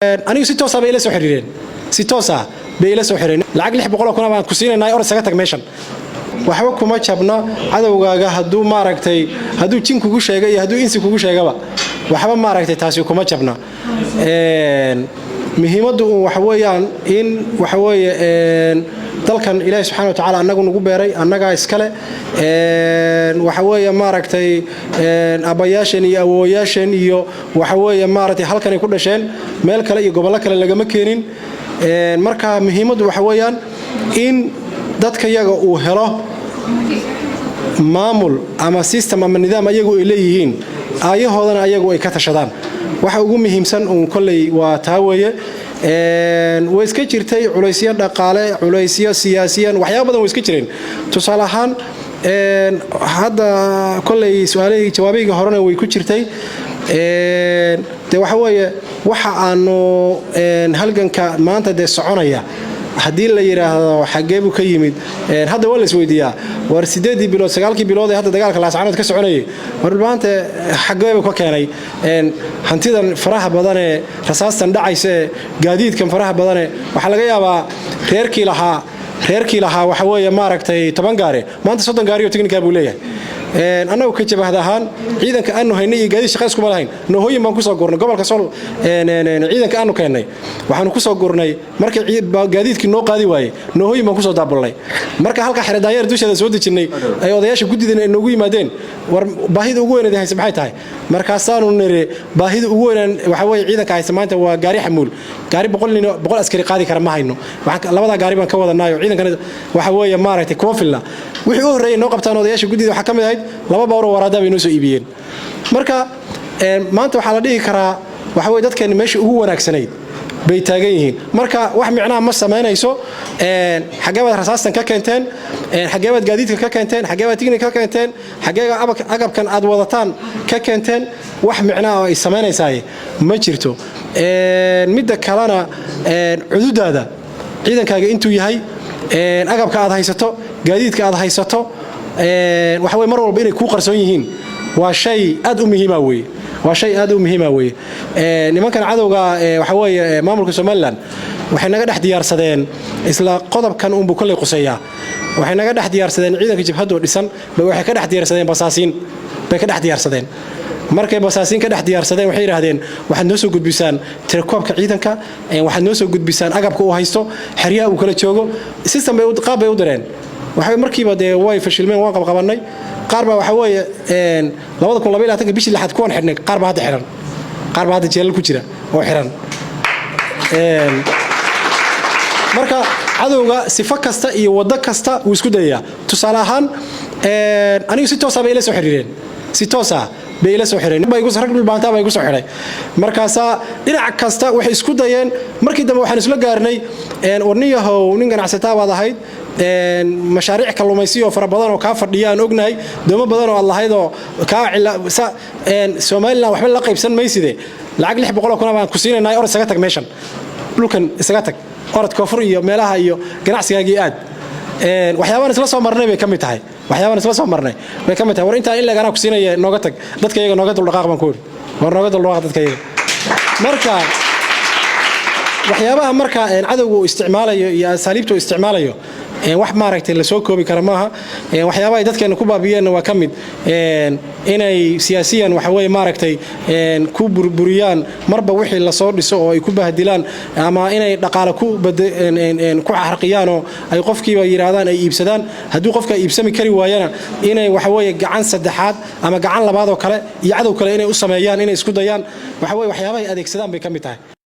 anigu si toos ah bay ila soo xiriireen si toos ah bay ila soo xiriireen lacag 600 kun baan ku siinay or isaga tag meeshan waxba kuma jabna cadawgaaga haduu maaragtay haduu jin kugu sheegay haduu insi kugu sheegaba waxba maaragtay taasi kuma jabna muhiimadu waxa weeyaan in waxa weeye dalkan Ilaahay subhanahu wa ta'ala anagu nagu beeray anaga iskale waxa weeye maaragtay abayaashan iyo awooyaashan iyo waxa weeye maaragtay halkan ay ku dhasheen meel kale iyo gobol kale laga ma keenin marka muhiimadu waxa weeyaan in dadka yaga uu helo maamul ama system ama nidaam ayagu ay leeyihiin ayahoodana ayagu ay ka tashadaan waxa ugu muhiimsan oo kulay waa taaweeye way iska jirtay culeysyo dhaqaale culeysyo siyaasiyan waxyaabo badan way iska jireen tusaale ahaan hadda kulay su'aalaha jawaabiga horena way ku jirtay waxa weeye waxa aanu halganka maanta soconaya hadii la yiraahdo xageebu ka yimid hadda wala isweydiyaa war 8 bilood 9 bilood hadda dagaalka laascanood ka soconayay war maanta xageebu ka keenay hantidan faraha badan ee rasaastan dhacaysa gaadiidkan faraha badan waxa laga yaabaa reerkii lahaa waxa weeye maaragtay 10 gaari maanta 30 gaari oo technical buu leeyahay anagu ka jabahdahan ciidanka aanu haynay gaadiid shaqo isku malahayn noohooyin baan ku soo gurnay gobolka Sool ciidanka aanu keenay waxaanu ku soo gurnay markii gaadiidkii noo qaadi waayay noohooyin baan ku soo daabulnay marka halka xiradaayar dushada soo dejinay ay odayaasha gudideen noogu yimaadeen war baahida ugu weyn ee haysa maxay tahay markaasaanu niri baahida ugu weyn waxa weeye ciidanka haysa maanta waa gaari xamuul gaari 100 askari qaadi kara ma hayno waxa labada gaari baan ka wadanayo ciidankana waxa weeye maaragtay koonfilla wixii u horeeyay noo qabtaan odayaasha gudida waxa kamid ah laba bawr waraada bay noo soo iibiyeen marka maanta waxa la dhihi karaa waxa way dadkeen meesha ugu wanaagsanayd bay taagan yihiin marka wax micnaa ma sameynayso xageebad rasaastan ka keenteen xageebad gaadiidka ka keenteen xageebad tigniga ka keenteen xageega agabkan aad wadataan ka keenteen wax micnaa ay sameynaysaa ma jirto midda kalena cududaada ciidankaaga intuu yahay agabka aad haysato gaadiidka aad haysato waxa way mar walba inay ku qarsoon yihiin waa shay aad u muhiim ah weey waa shay aad u muhiim ah weey nimankan cadawga waxa weeye maamulka Soomaaliland waxay naga dhex diyaarsadeen isla qodobkan uu kulay quseeyaa waxay naga dhex diyaarsadeen ciidanka jabhadu dhisan waxay ka dhex diyaarsadeen basaasiin bay ka dhex diyaarsadeen markay basaasiin ka dhex diyaarsadeen waxay yiraahdeen waxaad noo soo gudbisaan tirkoobka ciidanka waxaad noo soo gudbisaan agabka uu haysto xiriyaha uu kala joogo system bay qaab bay u direen waxay markiiba way fashilmeen waan qabanay qaar ba waxa weeye 2022 bishii lixaad kuwan xirnay qaar ba hadda xiran qaar ba hadda jeelal ku jira oo xiran marka cadawga sifa kasta iyo wada kasta uu isku dayaa tusaale ahaan anigu si toos ah bay ila soo xiriireen si toos ah bay ila soo xireen bay igu sarag dhulbaanta bay igu soo xiray markaasa dhinac kasta waxay isku dayeen markii dambe waxaan isla gaarnay warniyahow nin ganacsataa baad ahayd mashaariic kalluumaysiyo fara badan oo ka fadhiyaan ognahay doomo badan oo allahayd oo ka Soomaaliland waxba la qaybsan mayside lacag 600 kun baan ku siinay or isaga tag meeshan dhulkan isaga tag orad koofur iyo meelaha iyo ganacsigaagii aad waxyaabahan isla soo marnay bay kamid tahay waxyaabahan isla soo marnay bay kamid tahay war inta in laga ku siinay nooga tag dadka iyaga nooga dul dhaqaaq baan ku war nooga dul dhaqaaq dadka iyaga marka waxyaabaha marka cadawgu isticmaalayo iyo asaaliibtu isticmaalayo wax maaragtay la soo koobi kara maaha waxyaabaha dadkeena ku baabiyeen waa kamid inay siyaasiyan waxa way maaragtay ku burburiyaan marba wixii la soo dhiso oo ay ku bahdilaan ama inay dhaqaale ku xarqiyaan oo ay qofkiiba yiraahdaan ay iibsadaan haduu qofka iibsami kari waayana inay waxa way gacan saddexaad ama gacan labaad oo kale iyo cadow kale inay u sameeyaan inay isku dayaan waxa way waxyaabaha ay adeegsadaan bay kamid tahay